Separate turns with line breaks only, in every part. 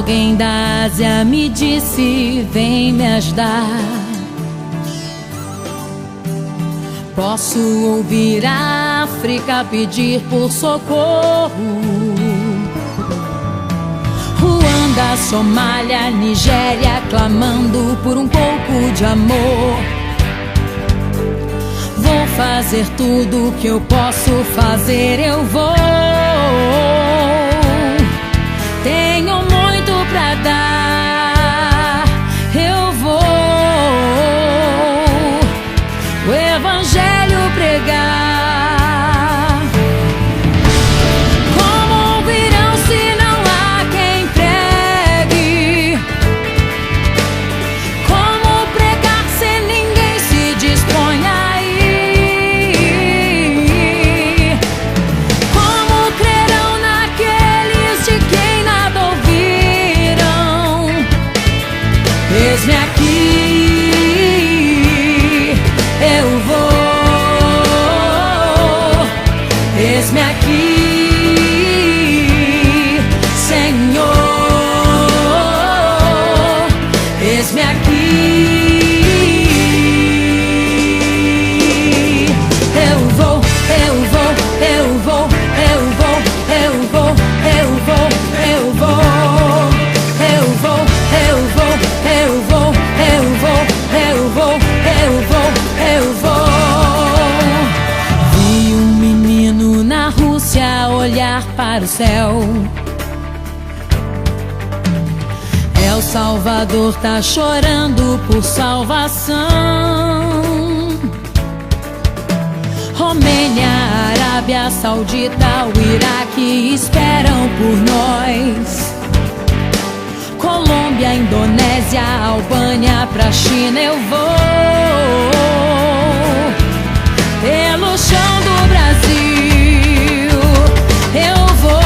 Alguém da Ásia me disse: vem me ajudar. Posso ouvir a África pedir por socorro. Ruanda, Somália, Nigéria clamando por um pouco de amor. Vou fazer tudo o que eu posso fazer, eu vou. Tenho muito pra dar, eu vou. O evangelho pregar. Como ouvirão se não há quem pregue? Como pregar se ninguém se dispõe a ir? Como crerão naqueles de quem nada ouviram? Eis-me aqui, eu vou. Eis-me aqui, Senhor. Eis-me aqui. Eu vou, eu vou, eu vou, eu vou, eu vou, eu vou, eu vou. Eu vou, eu vou, eu vou, eu vou, eu vou, eu vou, eu vou. Vi um menino na Rússia olhar para o céu. El Salvador tá chorando por salvação. Romênia, Arábia Saudita, o Iraque esperam por nós. Colômbia, Indonésia, Albânia, pra China eu vou. Pelo chão do Brasil eu vou.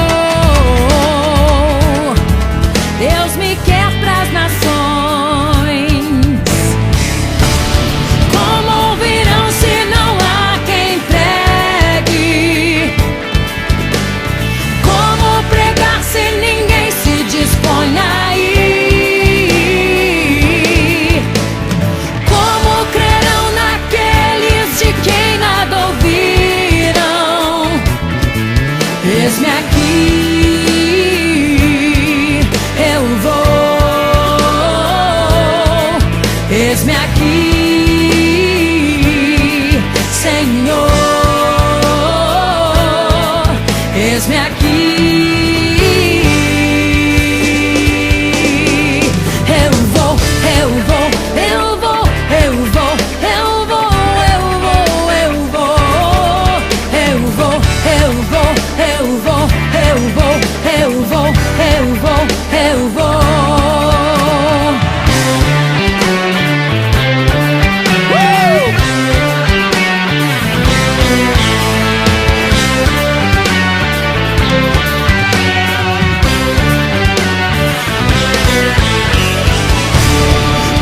Deus me quer pras nações. Como ouvirão se não há quem pregue? Como pregar se ninguém se dispõe a ir? Como crerão naqueles de quem nada ouviram? Eis-me aqui, eu vou. Eis-me aqui, Senhor. Eis-me aqui. Eu vou, eu vou, eu vou, eu vou, eu vou, eu vou, eu vou. Eu vou, eu vou, eu vou, eu vou, eu vou, eu vou, eu vou.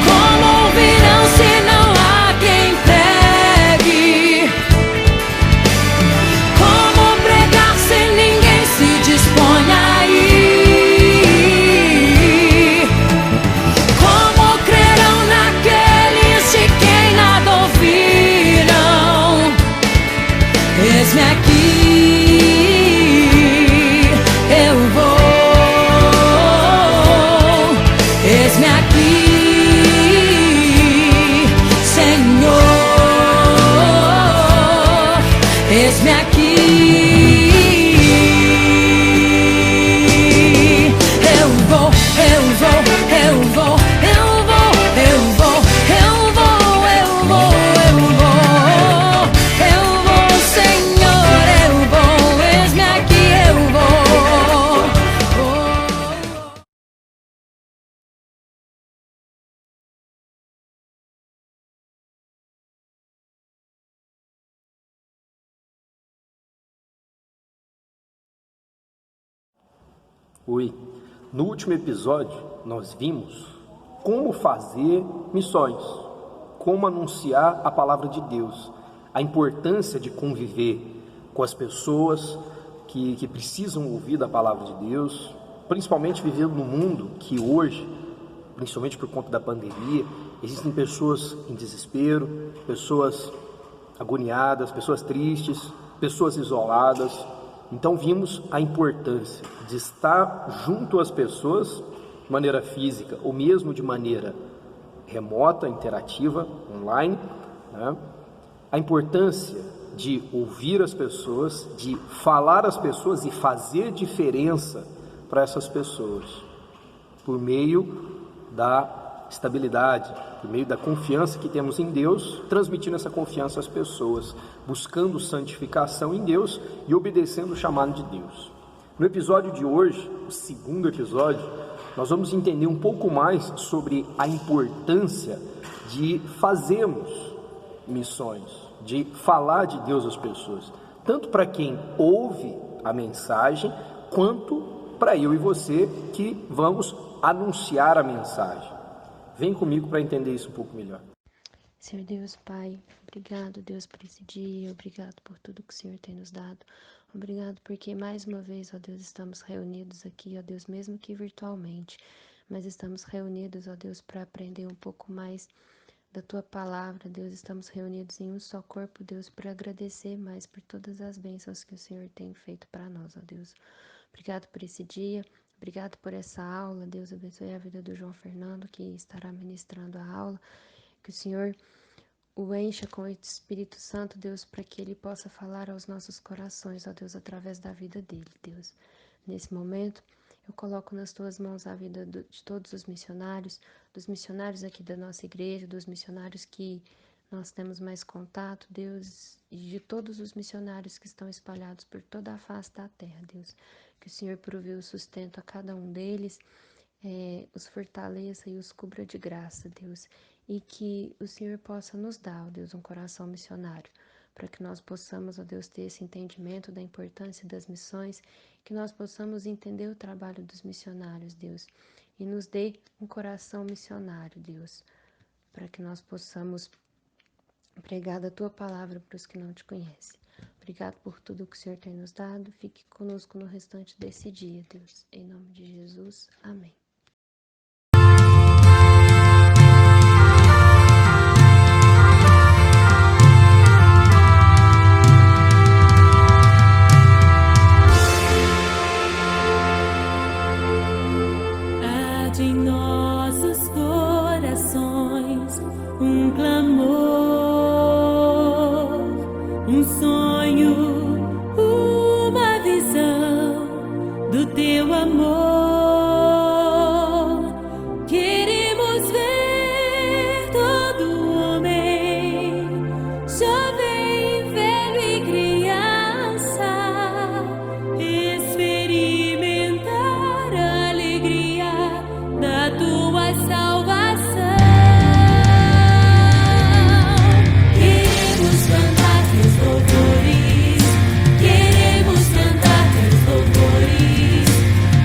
Como ouvirão se não há quem pregue? Como pregar se ninguém se dispõe a ir? Como crerão naqueles de quem nada ouviram? Eis-me aqui, eu vou. Eis-me aqui, Senhor. Eis-me aqui. Eu vou, eu vou, eu vou, eu vou, eu vou, eu vou, eu vou, eu vou. Eu vou, Senhor, eu vou. Eis-me aqui, eu vou.
Oi, no último episódio nós vimos como fazer missões, como anunciar a palavra de Deus, a importância de conviver com as pessoas que precisam ouvir da palavra de Deus, principalmente vivendo num mundo que hoje, principalmente por conta da pandemia, existem pessoas em desespero, pessoas agoniadas, pessoas tristes, pessoas isoladas. Então vimos a importância de estar junto às pessoas de maneira física ou mesmo de maneira remota, interativa, online, né? A importância de ouvir as pessoas, de falar às pessoas e fazer diferença para essas pessoas, por meio da estabilidade, por meio da confiança que temos em Deus, transmitindo essa confiança às pessoas, buscando santificação em Deus e obedecendo o chamado de Deus. No episódio de hoje, o segundo episódio, nós vamos entender um pouco mais sobre a importância de fazermos missões, de falar de Deus às pessoas, tanto para quem ouve a mensagem, quanto para eu e você que vamos anunciar a mensagem. Vem comigo para entender isso um pouco melhor.
Senhor Deus, Pai, obrigado, Deus, por esse dia, obrigado por tudo que o Senhor tem nos dado, obrigado porque mais uma vez, ó Deus, estamos reunidos aqui, ó Deus, mesmo que virtualmente, mas estamos reunidos, ó Deus, para aprender um pouco mais da Tua Palavra, Deus, estamos reunidos em um só corpo, Deus, para agradecer mais por todas as bênçãos que o Senhor tem feito para nós, ó Deus. Obrigado por esse dia, obrigado por essa aula, Deus, abençoe a vida do João Fernando, que estará ministrando a aula, que o Senhor o encha com o Espírito Santo, Deus, para que ele possa falar aos nossos corações, ó Deus, através da vida dele, Deus. Nesse momento, eu coloco nas Tuas mãos a vida de todos os missionários, dos missionários aqui da nossa igreja, dos missionários que nós temos mais contato, Deus, e de todos os missionários que estão espalhados por toda a face da terra, Deus. Que o Senhor provê o sustento a cada um deles, os fortaleça e os cubra de graça, Deus. E que o Senhor possa nos dar, ó Deus, um coração missionário, para que nós possamos, ó Deus, ter esse entendimento da importância das missões, que nós possamos entender o trabalho dos missionários, Deus, e nos dê um coração missionário, Deus, para que nós possamos pregar da Tua Palavra para os que não Te conhecem. Obrigado por tudo que o Senhor tem nos dado, fique conosco no restante desse dia, Deus, em nome de Jesus, amém.
Arde em nossos corações um clamor, um sonho, uma visão do Teu amor. Queremos ver todo homem, jovem, velho e criança, experimentar a alegria da Tua salvação. Queremos cantar Teus louvores, queremos cantar Teus louvores,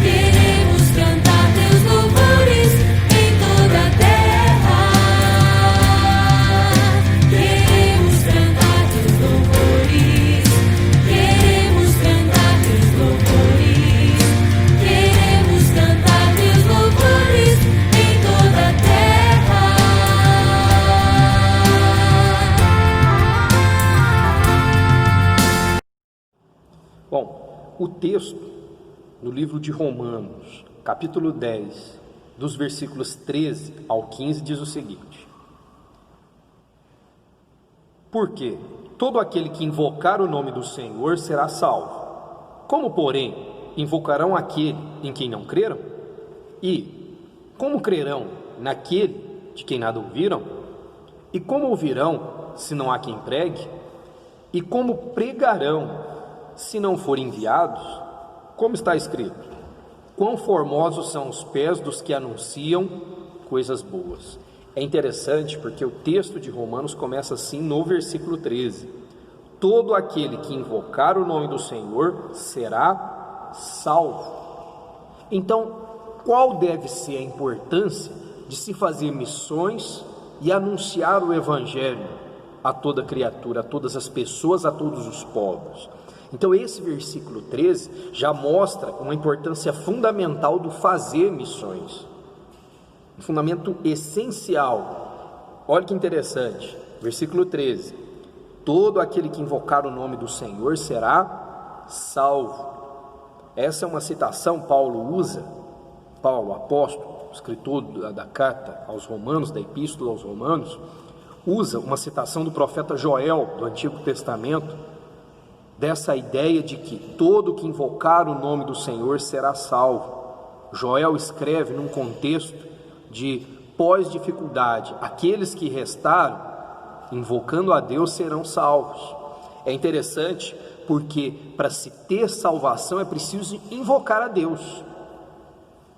queremos cantar Teus louvores em toda a terra. Queremos cantar Teus louvores, queremos cantar Teus louvores, queremos cantar Teus louvores em toda a terra.
Bom, o texto no livro de Romanos, capítulo 10, dos versículos 13 ao 15, diz o seguinte: Porque todo aquele que invocar o nome do Senhor será salvo. Como, porém, invocarão aquele em quem não creram? E como crerão naquele de quem nada ouviram? E como ouvirão se não há quem pregue? E como pregarão se não forem enviados? Como está escrito: quão formosos são os pés dos que anunciam coisas boas. É interessante porque o texto de Romanos começa assim no versículo 13: todo aquele que invocar o nome do Senhor será salvo. Então, qual deve ser a importância de se fazer missões e anunciar o Evangelho a toda criatura, a todas as pessoas, a todos os povos? Então esse versículo 13 já mostra uma importância fundamental do fazer missões, um fundamento essencial. Olha que interessante, versículo 13: todo aquele que invocar o nome do Senhor será salvo. Essa é uma citação Paulo usa, Paulo, apóstolo, escritor da carta aos Romanos, da epístola aos Romanos, usa uma citação do profeta Joel, do Antigo Testamento, dessa ideia de que todo que invocar o nome do Senhor será salvo. Joel escreve num contexto de pós-dificuldade: aqueles que restaram, invocando a Deus, serão salvos. É interessante porque para se ter salvação é preciso invocar a Deus.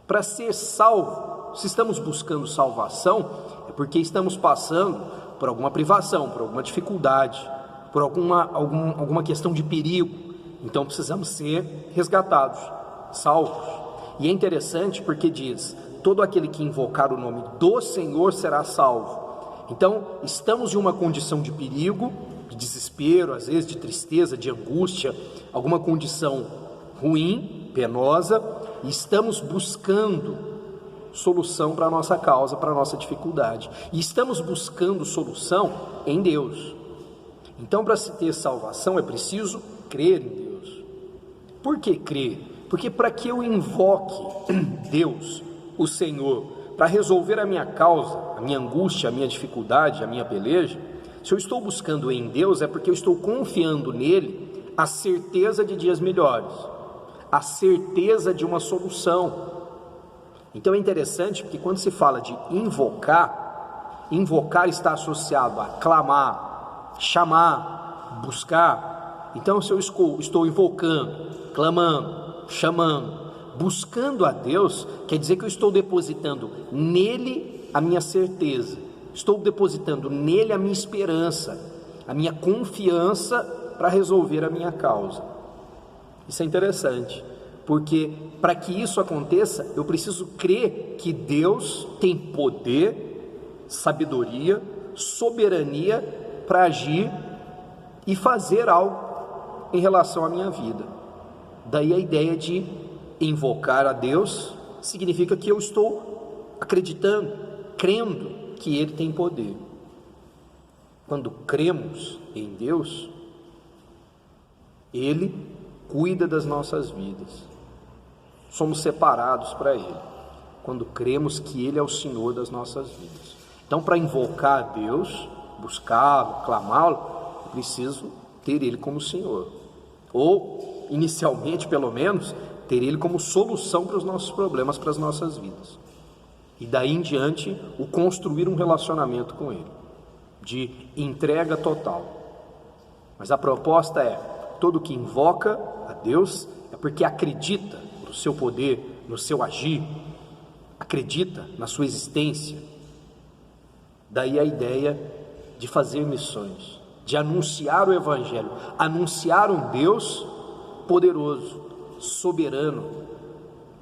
Para ser salvo, se estamos buscando salvação, é porque estamos passando por alguma privação, por alguma dificuldade, por alguma questão de perigo. Então precisamos ser resgatados, salvos. E é interessante porque diz: todo aquele que invocar o nome do Senhor será salvo. Então estamos em uma condição de perigo, de desespero, às vezes de tristeza, de angústia, alguma condição ruim, penosa, e estamos buscando solução para a nossa causa, para a nossa dificuldade, e estamos buscando solução em Deus. Então, para se ter salvação é preciso crer em Deus. Por que crer? Porque para que eu invoque Deus, o Senhor, para resolver a minha causa, a minha angústia, a minha dificuldade, a minha peleja, se eu estou buscando em Deus, é porque eu estou confiando nele a certeza de dias melhores, a certeza de uma solução. Então é interessante porque quando se fala de invocar, invocar está associado a clamar, chamar, buscar. Então se eu estou invocando, clamando, chamando, buscando a Deus, quer dizer que eu estou depositando nele a minha certeza, estou depositando nele a minha esperança, a minha confiança para resolver a minha causa. Isso é interessante, porque para que isso aconteça, eu preciso crer que Deus tem poder, sabedoria, soberania para agir e fazer algo em relação à minha vida. Daí a ideia de invocar a Deus significa que eu estou acreditando, crendo que Ele tem poder. Quando cremos em Deus, Ele cuida das nossas vidas. Somos separados para Ele, quando cremos que Ele é o Senhor das nossas vidas. Então, para invocar a Deus, buscá-lo, clamá-lo, eu preciso ter Ele como Senhor, ou, inicialmente pelo menos, ter Ele como solução para os nossos problemas, para as nossas vidas. E daí em diante, o construir um relacionamento com Ele, de entrega total. Mas a proposta é: todo que invoca a Deus é porque acredita no seu poder, no seu agir, acredita na sua existência. Daí a ideia de fazer missões, de anunciar o Evangelho, anunciar um Deus poderoso, soberano,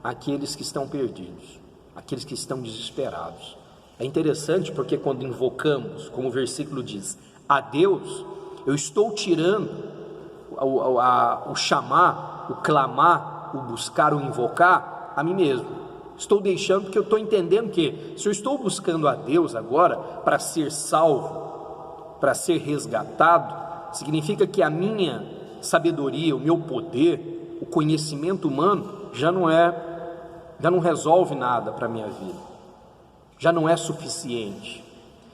àqueles que estão perdidos, àqueles que estão desesperados. É interessante porque quando invocamos, como o versículo diz, a Deus, eu estou tirando o chamar, o clamar, o buscar, o invocar a mim mesmo. Estou deixando, porque eu estou entendendo que se eu estou buscando a Deus agora para ser salvo, para ser resgatado, significa que a minha sabedoria, o meu poder, o conhecimento humano já não resolve nada para a minha vida, já não é suficiente.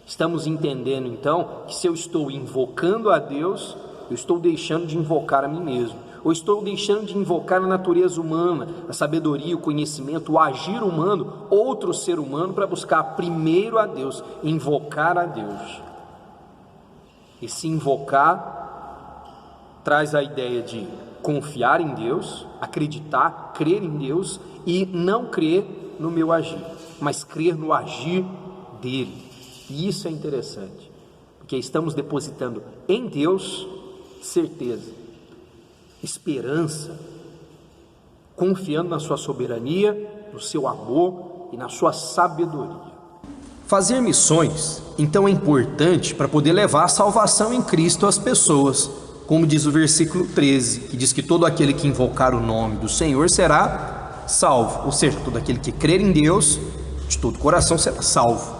Estamos entendendo então que se eu estou invocando a Deus, eu estou deixando de invocar a mim mesmo, ou estou deixando de invocar a natureza humana, a sabedoria, o conhecimento, o agir humano, outro ser humano, para buscar primeiro a Deus, invocar a Deus. E se invocar traz a ideia de confiar em Deus, acreditar, crer em Deus e não crer no meu agir, mas crer no agir dele. E isso é interessante, porque estamos depositando em Deus certeza, esperança, confiando na sua soberania, no seu amor e na sua sabedoria. Fazer missões, então, é importante para poder levar a salvação em Cristo às pessoas. como diz o versículo 13, que diz que todo aquele que invocar o nome do Senhor será salvo, ou seja, todo aquele que crer em Deus de todo o coração será salvo.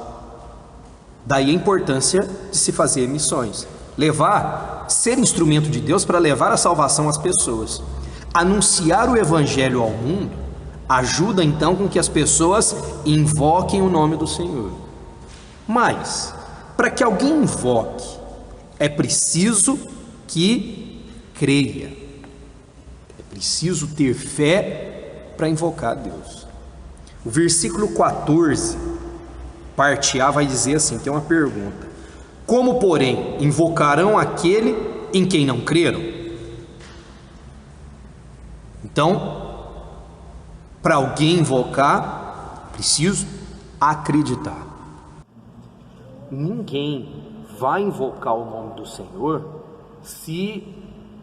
Daí a importância de se fazer missões, ser instrumento de Deus para levar a salvação às pessoas. Anunciar o evangelho ao mundo ajuda então com que as pessoas invoquem o nome do Senhor. Mas, para que alguém invoque, é preciso que creia. É preciso ter fé para invocar a Deus. O versículo 14, parte A, vai dizer assim, tem uma pergunta: como, porém, invocarão aquele em quem não creram? Então, para alguém invocar, preciso acreditar. Ninguém vai invocar o nome do Senhor se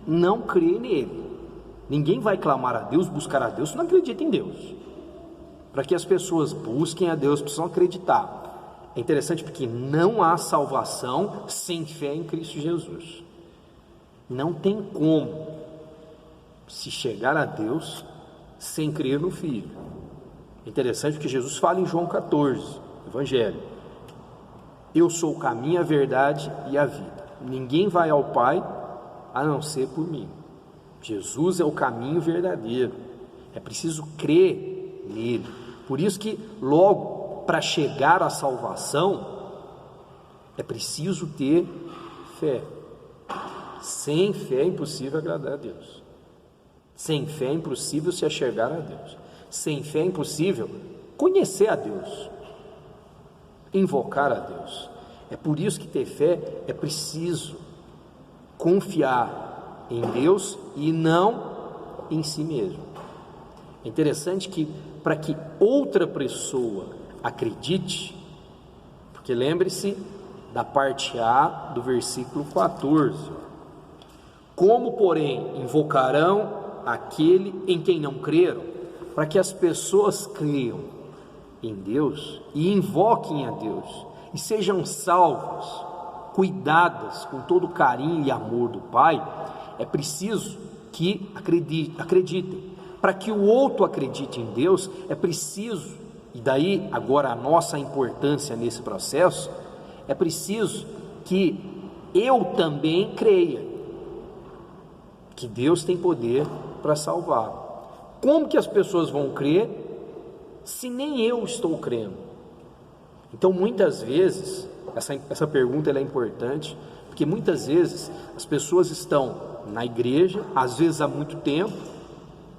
não crer nele. Ninguém vai clamar a Deus, buscar a Deus, se não acredita em Deus. Para que as pessoas busquem a Deus, precisam acreditar. É interessante porque não há salvação sem fé em Cristo Jesus. Não tem como se chegar a Deus sem crer no Filho. É interessante porque Jesus fala em João 14, Evangelho: eu sou o caminho, a verdade e a vida. Ninguém vai ao Pai a não ser por mim. Jesus é o caminho verdadeiro. É preciso crer nele. Por isso que logo para chegar à salvação é preciso ter fé. Sem fé é impossível agradar a Deus. Sem fé é impossível se achegar a Deus. Sem fé é impossível conhecer a Deus, invocar a Deus. É por isso que ter fé é preciso confiar em Deus e não em si mesmo. É interessante que para que outra pessoa acredite, porque lembre-se da parte A do versículo 14: como, porém, invocarão aquele em quem não creram? Para que as pessoas creiam em Deus e invoquem a Deus e sejam salvas, cuidadas com todo o carinho e amor do Pai, é preciso que acreditem. Para que o outro acredite em Deus, é preciso, e daí agora a nossa importância nesse processo, é preciso que eu também creia que Deus tem poder para salvar. Como que as pessoas vão crer se nem eu estou crendo? Então muitas vezes, essa pergunta ela é importante, porque muitas vezes as pessoas estão na igreja, às vezes há muito tempo,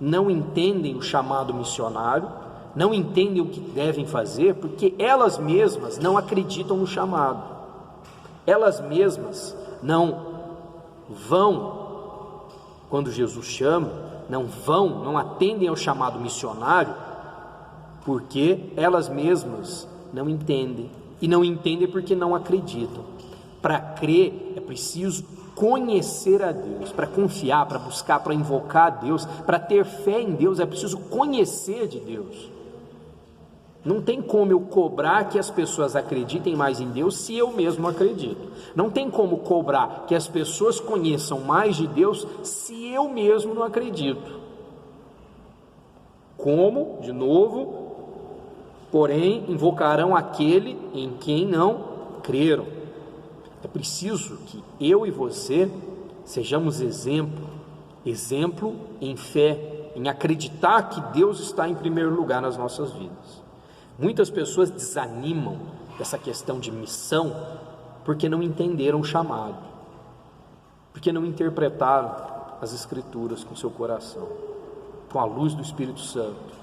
não entendem o chamado missionário, não entendem o que devem fazer, porque elas mesmas não acreditam no chamado, elas mesmas não vão quando Jesus chama, não atendem ao chamado missionário, porque elas mesmas não entendem, e não entendem porque não acreditam. Para crer é preciso conhecer a Deus, para confiar, para buscar, para invocar a Deus, para ter fé em Deus é preciso conhecer de Deus. Não tem como eu cobrar que as pessoas acreditem mais em Deus se eu mesmo acredito. Não tem como cobrar que as pessoas conheçam mais de Deus se eu mesmo não acredito. Como, de novo, porém, invocarão aquele em quem não creram. É preciso que eu e você sejamos exemplo em fé, em acreditar que Deus está em primeiro lugar nas nossas vidas. Muitas pessoas desanimam dessa questão de missão porque não entenderam o chamado, porque não interpretaram as Escrituras com seu coração, com a luz do Espírito Santo.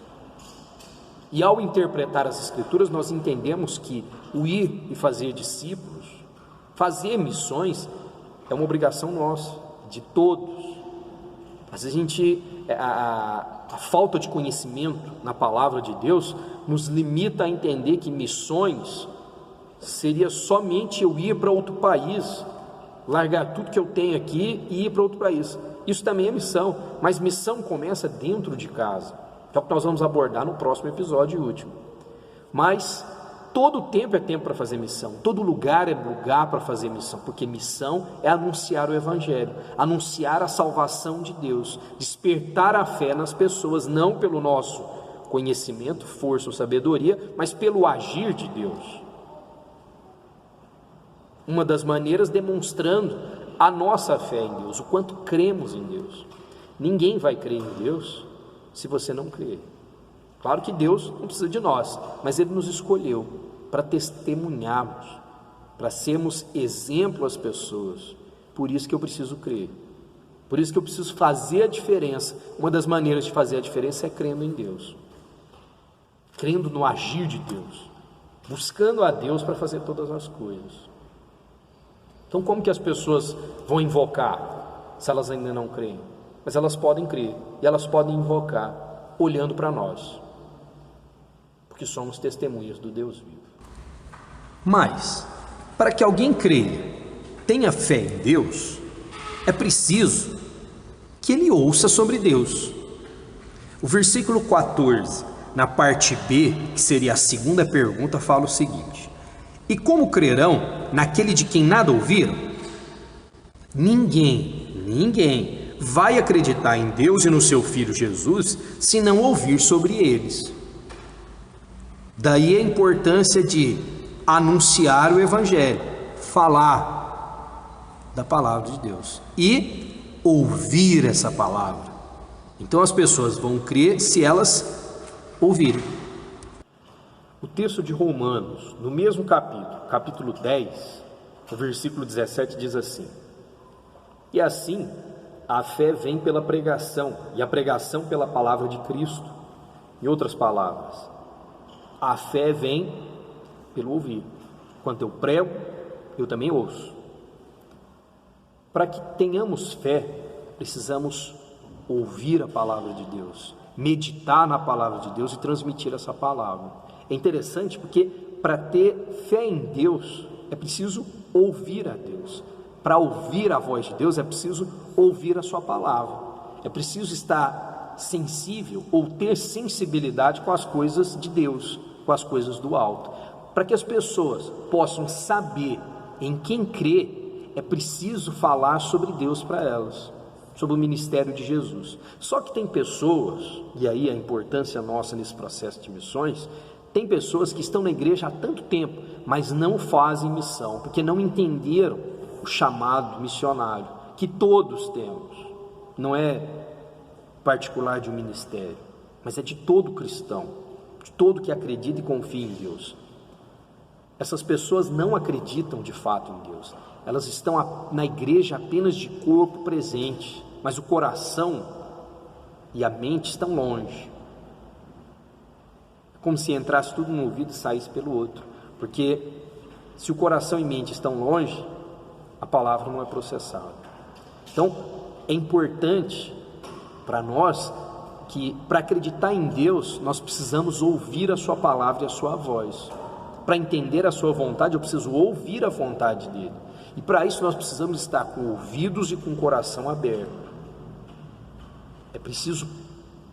E ao interpretar as Escrituras, nós entendemos que o ir e fazer discípulos, fazer missões, é uma obrigação nossa, de todos. Às vezes a falta de conhecimento na palavra de Deus nos limita a entender que missões seria somente eu ir para outro país, largar tudo que eu tenho aqui e ir para outro país. Isso também é missão, mas missão começa dentro de casa, que é o que nós vamos abordar no próximo episódio e último. Mas Todo tempo é tempo para fazer missão, todo lugar é lugar para fazer missão, porque missão é anunciar o Evangelho, anunciar a salvação de Deus, despertar a fé nas pessoas, não pelo nosso conhecimento, força ou sabedoria, mas pelo agir de Deus. Uma das maneiras demonstrando a nossa fé em Deus, o quanto cremos em Deus. Ninguém vai crer em Deus se você não crer. Claro que Deus não precisa de nós, mas Ele nos escolheu para testemunharmos, para sermos exemplo às pessoas. Por isso que eu preciso crer, por isso que eu preciso fazer a diferença. Uma das maneiras de fazer a diferença é crendo em Deus, crendo no agir de Deus, buscando a Deus para fazer todas as coisas. Então, como que as pessoas vão invocar se elas ainda não creem? Mas elas podem crer e elas podem invocar olhando para nós, porque somos testemunhas do Deus vivo. Mas, para que alguém creia, tenha fé em Deus, é preciso que ele ouça sobre Deus. O versículo 14, na parte B, que seria a segunda pergunta, fala o seguinte: e como crerão naquele de quem nada ouviram? Ninguém vai acreditar em Deus e no seu Filho Jesus se não ouvir sobre eles. Daí a importância de anunciar o Evangelho, falar da palavra de Deus e ouvir essa palavra. Então as pessoas vão crer se elas ouvirem. O texto de Romanos, no mesmo capítulo 10, o versículo 17 diz assim: e assim a fé vem pela pregação, e a pregação pela palavra de Cristo. Em outras palavras, a fé vem pelo ouvir. Enquanto eu prego, eu também ouço. Para que tenhamos fé, precisamos ouvir a palavra de Deus, meditar na palavra de Deus e transmitir essa palavra. É interessante porque para ter fé em Deus é preciso ouvir a Deus. Para ouvir a voz de Deus é preciso ouvir a sua palavra. É preciso estar sensível ou ter sensibilidade com as coisas de Deus, com as coisas do alto. Para que as pessoas possam saber em quem crer, é preciso falar sobre Deus para elas, sobre o ministério de Jesus. Só que tem pessoas, e aí a importância nossa nesse processo de missões, tem pessoas que estão na igreja há tanto tempo, mas não fazem missão, porque não entenderam o chamado missionário, que todos temos. Não é particular de um ministério, mas é de todo cristão, de todo que acredita e confia em Deus. Essas pessoas não acreditam de fato em Deus, elas estão na igreja apenas de corpo presente, mas o coração e a mente estão longe. É como se entrasse tudo no ouvido e saísse pelo outro, porque se o coração e mente estão longe, a palavra não é processada. Então é importante para nós que, para acreditar em Deus, nós precisamos ouvir a sua palavra e a sua voz. Para entender a sua vontade, eu preciso ouvir a vontade dele. E para isso nós precisamos estar com ouvidos e com o coração aberto. É preciso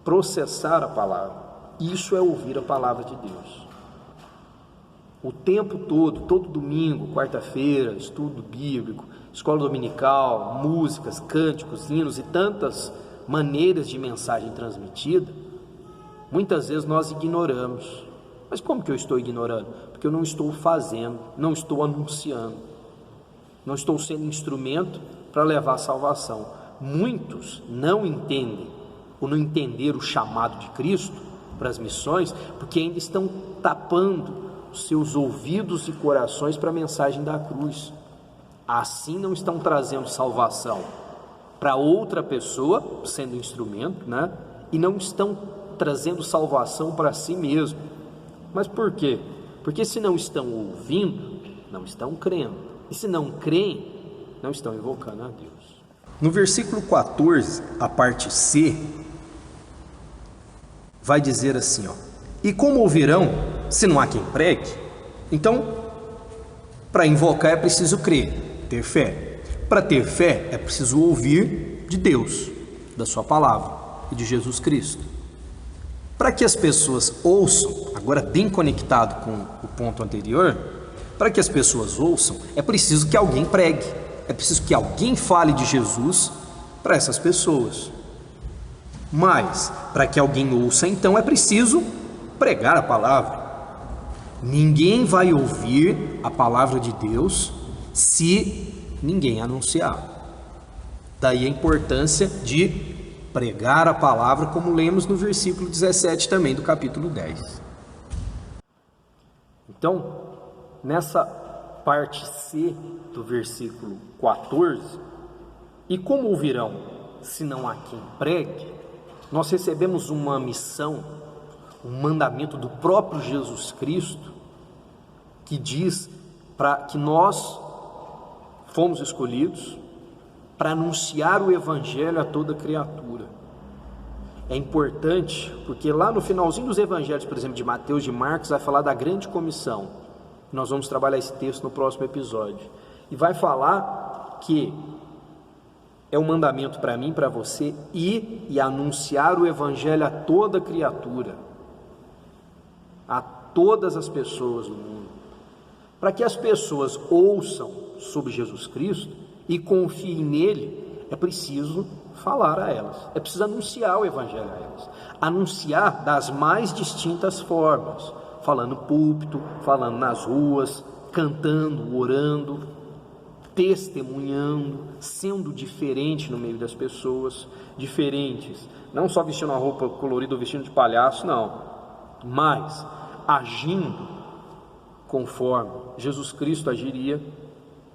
processar a palavra. Isso é ouvir a palavra de Deus. O tempo todo domingo, quarta-feira, estudo bíblico, escola dominical, músicas, cânticos, hinos e tantas maneiras de mensagem transmitida, muitas vezes nós ignoramos. Mas como que eu estou ignorando? Porque eu não estou fazendo, não estou anunciando, não estou sendo instrumento para levar a salvação. Muitos não entendem, ou não entenderam o chamado de Cristo para as missões, porque ainda estão tapando os seus ouvidos e corações para a mensagem da cruz. Assim não estão trazendo salvação para outra pessoa, sendo instrumento, né? E não estão trazendo salvação para si mesmo. Mas por quê? Porque se não estão ouvindo, não estão crendo. E se não creem, não estão invocando a Deus. No versículo 14, a parte C, vai dizer assim, ó: e como ouvirão, se não há quem pregue? Então, para invocar é preciso crer, ter fé. Para ter fé é preciso ouvir de Deus, da sua palavra e de Jesus Cristo. Para que as pessoas ouçam agora bem conectado com o ponto anterior, para que as pessoas ouçam, é preciso que alguém pregue, é preciso que alguém fale de Jesus para essas pessoas. Mas, para que alguém ouça, então, é preciso pregar a palavra. Ninguém vai ouvir a palavra de Deus se ninguém anunciar. Daí a importância de pregar a palavra, como lemos no versículo 17 também do capítulo 10. Então, nessa parte C do versículo 14, e como ouvirão se não há quem pregue, nós recebemos uma missão, um mandamento do próprio Jesus Cristo, que diz para que nós fomos escolhidos para anunciar o Evangelho a toda criatura. É importante, porque lá no finalzinho dos evangelhos, por exemplo, de Mateus, de Marcos, vai falar da grande comissão. Nós vamos trabalhar esse texto no próximo episódio. E vai falar que é um mandamento para mim, para você, ir e anunciar o Evangelho a toda criatura, a todas as pessoas do mundo, para que as pessoas ouçam sobre Jesus Cristo e confiem nele. É preciso falar a elas, é preciso anunciar o Evangelho a elas, anunciar das mais distintas formas, falando no púlpito, falando nas ruas, cantando, orando, testemunhando, sendo diferente no meio das pessoas, diferentes, não só vestindo uma roupa colorida ou vestindo de palhaço, não, mas agindo conforme Jesus Cristo agiria.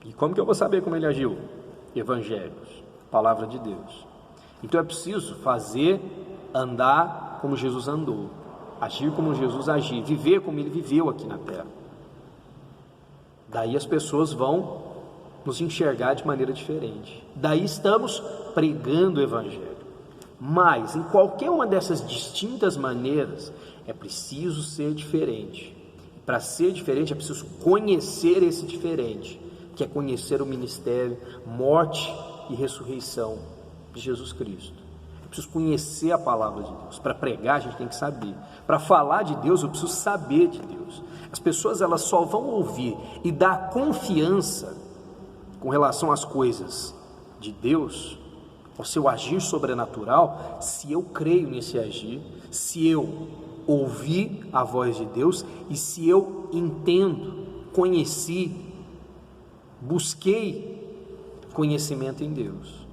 E como que eu vou saber como ele agiu? Evangelhos, palavra de Deus. Então é preciso fazer, andar como Jesus andou, agir como Jesus agiu, viver como ele viveu aqui na terra. Daí as pessoas vão nos enxergar de maneira diferente. Daí estamos pregando o Evangelho. Mas em qualquer uma dessas distintas maneiras é preciso ser diferente. Para ser diferente é preciso conhecer esse diferente, que é conhecer o ministério, morte e ressurreição de Jesus Cristo. É preciso conhecer a palavra de Deus. Para pregar a gente tem que saber. Para falar de Deus eu preciso saber de Deus. As pessoas elas só vão ouvir e dar confiança com relação às coisas de Deus, ao seu agir sobrenatural, se eu creio nesse agir, se eu ouvir a voz de Deus e se eu entendo, conheci, busquei conhecimento em Deus.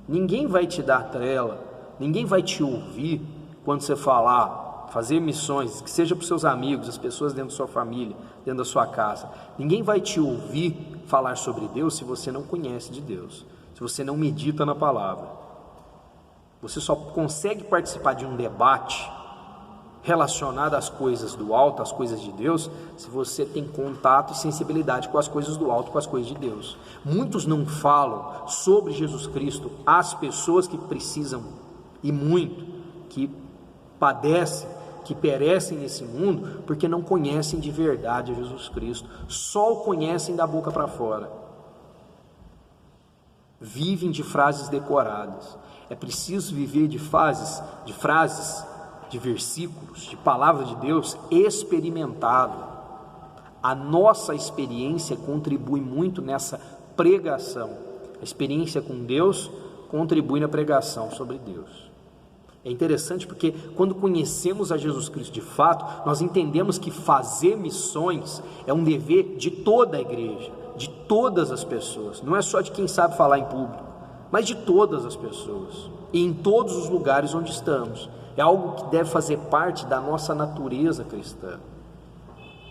Ninguém vai te dar trela, ninguém vai te ouvir quando você falar, fazer missões, que seja para os seus amigos, as pessoas dentro da sua família, dentro da sua casa. Ninguém vai te ouvir falar sobre Deus se você não conhece de Deus, se você não medita na palavra. Você só consegue participar de um debate relacionado às coisas do alto, às coisas de Deus, se você tem contato e sensibilidade com as coisas do alto, com as coisas de Deus. Muitos não falam sobre Jesus Cristo às pessoas que precisam, e muito, que padecem, que perecem nesse mundo, porque não conhecem de verdade a Jesus Cristo, só o conhecem da boca para fora, vivem de frases decoradas. É preciso viver de frases, de versículos, de palavra de Deus experimentado. A nossa experiência contribui muito nessa pregação. A experiência com Deus contribui na pregação sobre Deus. É interessante porque quando conhecemos a Jesus Cristo de fato, nós entendemos que fazer missões é um dever de toda a igreja, de todas as pessoas. Não é só de quem sabe falar em público, mas de todas as pessoas, e em todos os lugares onde estamos. É algo que deve fazer parte da nossa natureza cristã.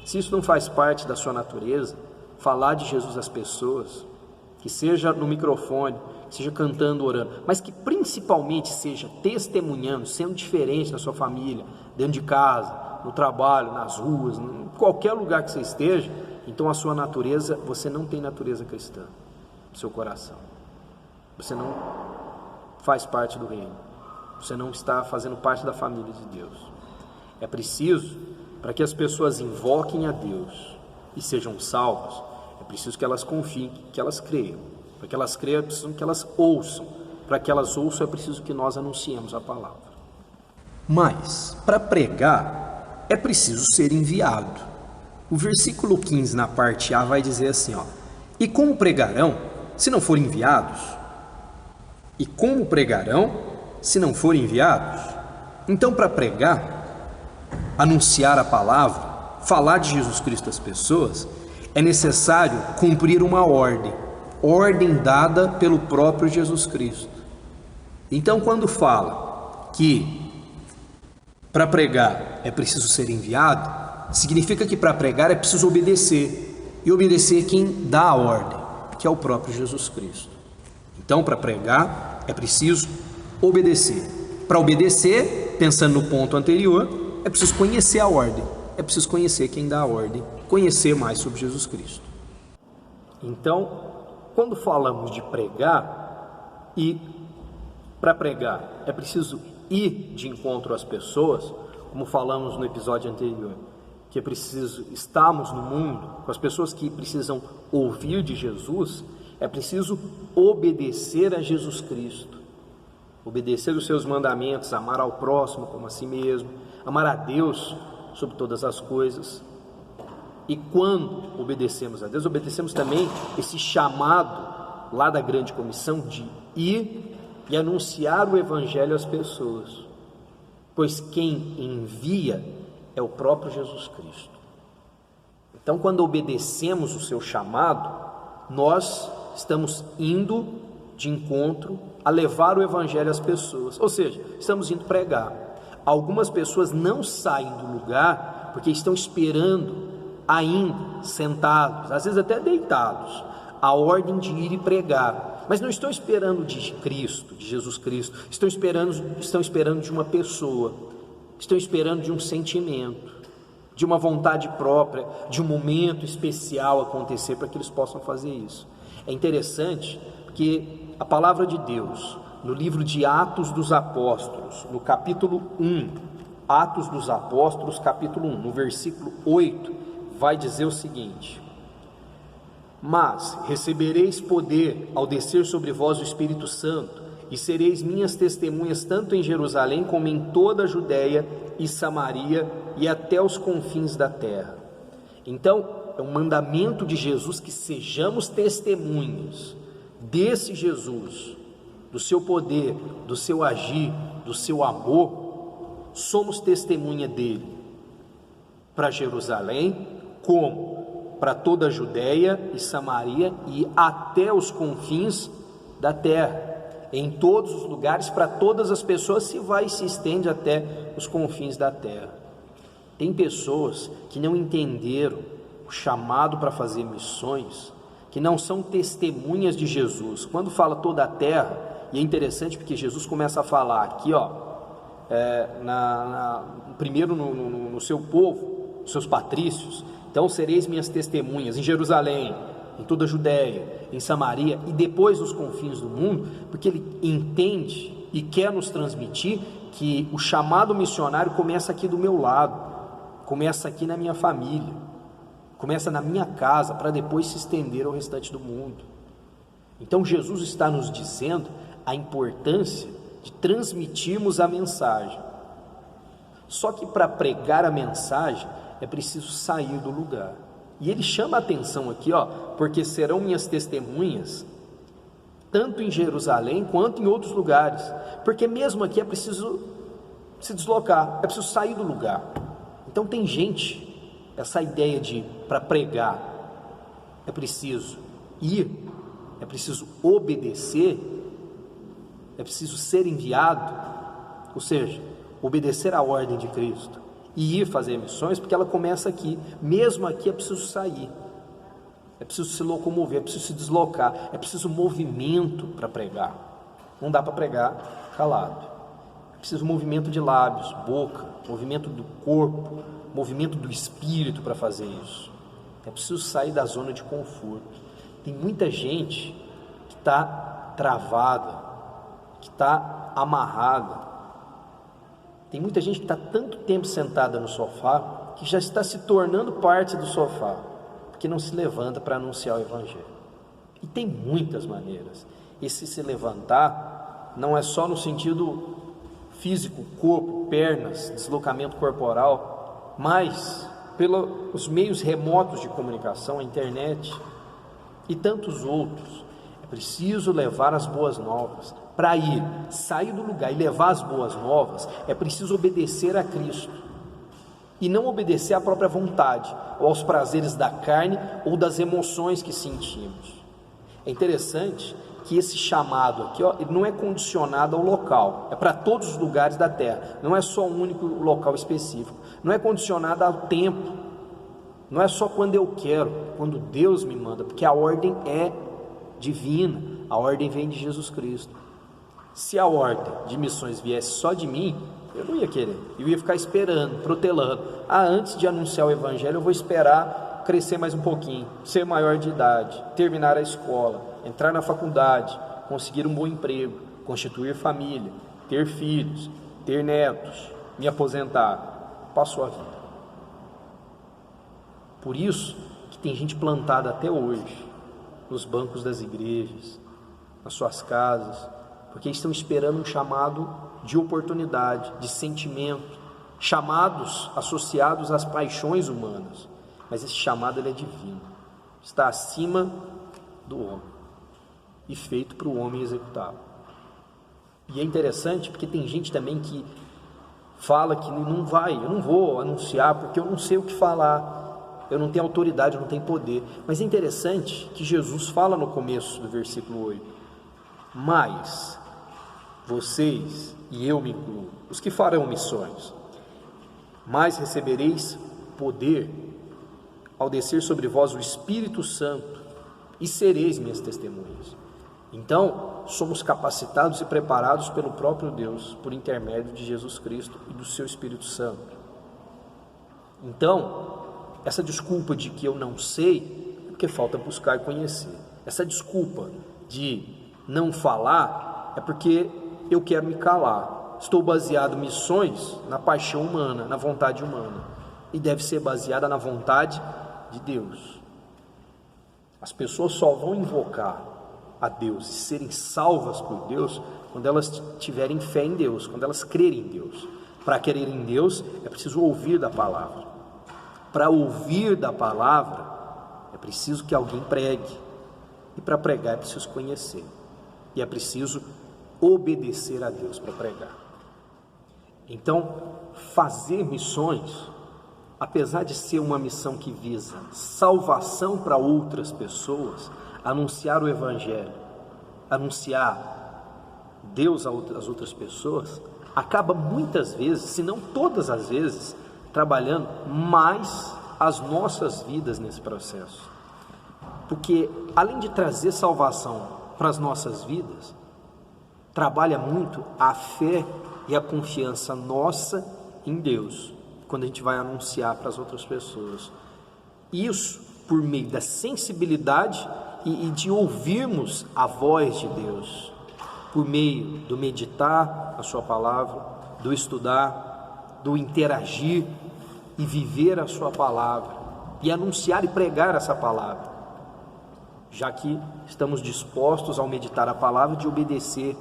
Se isso não faz parte da sua natureza, falar de Jesus às pessoas, que seja no microfone, que seja cantando, orando, mas que principalmente seja testemunhando, sendo diferente na sua família, dentro de casa, no trabalho, nas ruas, em qualquer lugar que você esteja, então a sua natureza, você não tem natureza cristã no seu coração. Você não faz parte do reino. Você não está fazendo parte da família de Deus. É preciso, para que as pessoas invoquem a Deus e sejam salvas, é preciso que elas confiem, que elas creiam. Para que elas creiam, é preciso que elas ouçam. Para que elas ouçam, é preciso que nós anunciemos a palavra. Mas, para pregar, é preciso ser enviado. O versículo 15, na parte A, vai dizer assim, ó: e como pregarão, se não forem enviados? E como pregarão, se não forem enviados? Então, para pregar, anunciar a palavra, falar de Jesus Cristo às pessoas, é necessário cumprir uma ordem dada pelo próprio Jesus Cristo. Então, quando fala que para pregar é preciso ser enviado, significa que para pregar é preciso obedecer, e obedecer quem dá a ordem, que é o próprio Jesus Cristo. Então, para pregar é preciso obedecer. Para obedecer, pensando no ponto anterior, é preciso conhecer a ordem, é preciso conhecer quem dá a ordem, conhecer mais sobre Jesus Cristo. Então, quando falamos de pregar, e para pregar é preciso ir de encontro às pessoas, como falamos no episódio anterior, que é preciso estarmos no mundo com as pessoas que precisam ouvir de Jesus, é preciso obedecer a Jesus Cristo, obedecer os seus mandamentos, amar ao próximo como a si mesmo, amar a Deus sobre todas as coisas. E quando obedecemos a Deus, obedecemos também esse chamado lá da grande comissão de ir e anunciar o evangelho às pessoas, pois quem envia é o próprio Jesus Cristo. Então, quando obedecemos o seu chamado, nós estamos indo de encontro a levar o evangelho às pessoas, ou seja, estamos indo pregar. Algumas pessoas não saem do lugar porque estão esperando ainda, sentados, às vezes até deitados, a ordem de ir e pregar, mas não estão esperando de Cristo, de Jesus Cristo, estão esperando de uma pessoa, estão esperando de um sentimento, de uma vontade própria, de um momento especial acontecer para que eles possam fazer isso. É interessante que a palavra de Deus, no livro de Atos dos Apóstolos, no capítulo 1, Atos dos Apóstolos, capítulo 1, no versículo 8, vai dizer o seguinte: mas recebereis poder ao descer sobre vós o Espírito Santo, e sereis minhas testemunhas tanto em Jerusalém como em toda a Judéia e Samaria e até os confins da terra. Então, é um mandamento de Jesus que sejamos testemunhas desse Jesus, do seu poder, do seu agir, do seu amor. Somos testemunha dele para Jerusalém, como para toda a Judéia e Samaria e até os confins da terra. Em todos os lugares, para todas as pessoas, se vai e se estende até os confins da terra. Tem pessoas que não entenderam o chamado para fazer missões, que não são testemunhas de Jesus. Quando fala toda a terra, e é interessante porque Jesus começa a falar aqui, primeiro no seu povo, nos seus patrícios. Então sereis minhas testemunhas em Jerusalém, em toda a Judéia, em Samaria e depois nos confins do mundo, porque ele entende e quer nos transmitir que o chamado missionário começa aqui do meu lado, começa aqui na minha família, começa na minha casa, para depois se estender ao restante do mundo. Então Jesus está nos dizendo a importância de transmitirmos a mensagem. Só que para pregar a mensagem é preciso sair do lugar. E ele chama a atenção aqui, porque serão minhas testemunhas, tanto em Jerusalém quanto em outros lugares, porque mesmo aqui é preciso se deslocar, é preciso sair do lugar. Então tem gente, essa ideia de, para pregar, é preciso ir, é preciso obedecer, é preciso ser enviado, ou seja, obedecer à ordem de Cristo e ir fazer missões, porque ela começa aqui. Mesmo aqui é preciso sair, é preciso se locomover, é preciso se deslocar, é preciso movimento para pregar. Não dá para pregar calado, é preciso movimento de lábios, boca, movimento do corpo, movimento do espírito para fazer isso. É preciso sair da zona de conforto. Tem muita gente que está travada, que está amarrada. Tem muita gente que está tanto tempo sentada no sofá que já está se tornando parte do sofá, porque não se levanta para anunciar o Evangelho. E tem muitas maneiras. Esse se levantar não é só no sentido físico, corpo, pernas, deslocamento corporal, Mas, pelos meios remotos de comunicação, a internet e tantos outros, é preciso levar as boas novas. Para sair do lugar e levar as boas novas, é preciso obedecer a Cristo e não obedecer à própria vontade ou aos prazeres da carne ou das emoções que sentimos. É interessante que esse chamado aqui, ele não é condicionado ao local, é para todos os lugares da terra, não é só um único local específico, não é condicionado ao tempo, não é só quando eu quero, quando Deus me manda, porque a ordem é divina, a ordem vem de Jesus Cristo. Se a ordem de missões viesse só de mim, eu não ia querer, eu ia ficar esperando, protelando. Antes de anunciar o evangelho, eu vou esperar crescer mais um pouquinho, ser maior de idade, terminar a escola, entrar na faculdade, conseguir um bom emprego, constituir família, ter filhos, ter netos, me aposentar. Passou a vida. Por isso que tem gente plantada até hoje, nos bancos das igrejas, nas suas casas, porque estão esperando um chamado de oportunidade, de sentimento, chamados associados às paixões humanas, mas esse chamado ele é divino, está acima do homem e feito para o homem executá-lo. E é interessante porque tem gente também que fala que não vai, eu não vou anunciar porque eu não sei o que falar, eu não tenho autoridade, eu não tenho poder. Mas é interessante que Jesus fala no começo do versículo 8: mas vocês, e eu me incluo, os que farão missões, mas recebereis poder ao descer sobre vós o Espírito Santo, e sereis minhas testemunhas. Então, somos capacitados e preparados pelo próprio Deus, por intermédio de Jesus Cristo e do seu Espírito Santo. Então, essa desculpa de que eu não sei, é porque falta buscar e conhecer. Essa desculpa de não falar, é porque eu quero me calar. Estou baseado em missões na paixão humana, na vontade humana, e deve ser baseada na vontade de Deus. As pessoas só vão invocar a Deus e serem salvas por Deus quando elas tiverem fé em Deus, quando elas crerem em Deus. Para crer em Deus é preciso ouvir da palavra. Para ouvir da palavra é preciso que alguém pregue, e para pregar é preciso conhecer, e é preciso obedecer a Deus para pregar. Então, fazer missões, apesar de ser uma missão que visa salvação para outras pessoas, anunciar o evangelho, anunciar Deus às outras pessoas, acaba muitas vezes, se não todas as vezes, trabalhando mais as nossas vidas nesse processo. Porque além de trazer salvação para as nossas vidas, trabalha muito a fé e a confiança nossa em Deus, quando a gente vai anunciar para as outras pessoas. Isso por meio da sensibilidade e de ouvirmos a voz de Deus, por meio do meditar a sua palavra, do estudar, do interagir e viver a sua palavra, e anunciar e pregar essa palavra, já que estamos dispostos ao meditar a palavra de obedecer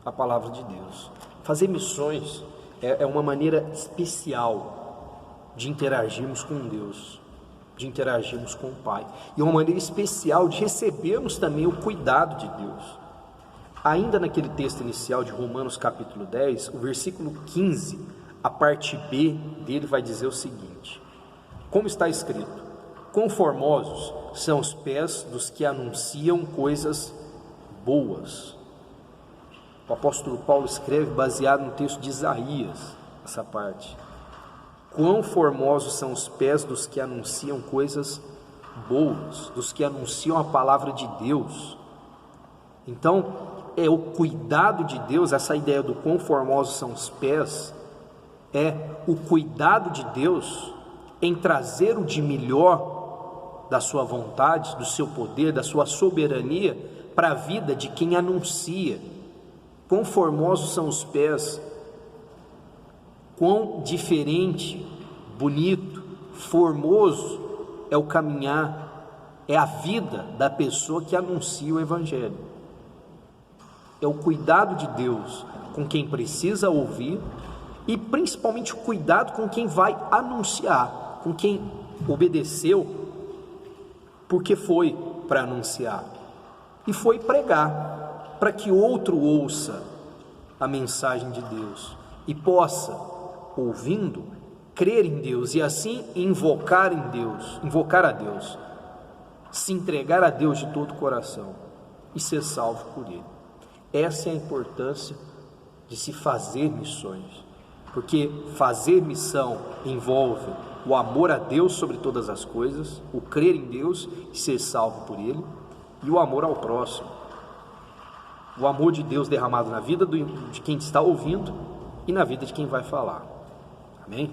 a palavra de Deus. Fazer missões é uma maneira especial de interagirmos com Deus, de interagirmos com o Pai, e uma maneira especial de recebermos também o cuidado de Deus. Ainda naquele texto inicial de Romanos capítulo 10, o versículo 15, a parte B dele vai dizer o seguinte: como está escrito, quão formosos são os pés dos que anunciam coisas boas. O apóstolo Paulo escreve baseado no texto de Isaías, essa parte. Quão formosos são os pés dos que anunciam coisas boas, dos que anunciam a palavra de Deus. Então, é o cuidado de Deus, essa ideia do quão formosos são os pés, é o cuidado de Deus em trazer o de melhor da sua vontade, do seu poder, da sua soberania para a vida de quem anuncia. Quão formosos são os pés, quão diferente, bonito, formoso é o caminhar, é a vida da pessoa que anuncia o evangelho. É o cuidado de Deus com quem precisa ouvir e principalmente cuidado com quem vai anunciar, com quem obedeceu porque foi para anunciar e foi pregar para que outro ouça a mensagem de Deus e possa, ouvindo, crer em Deus e assim invocar a Deus, se entregar a Deus de todo o coração e ser salvo por Ele. Essa é a importância de se fazer missões, porque fazer missão envolve o amor a Deus sobre todas as coisas, o crer em Deus e ser salvo por Ele, e o amor ao próximo, o amor de Deus derramado na vida de quem está ouvindo e na vida de quem vai falar. Amém?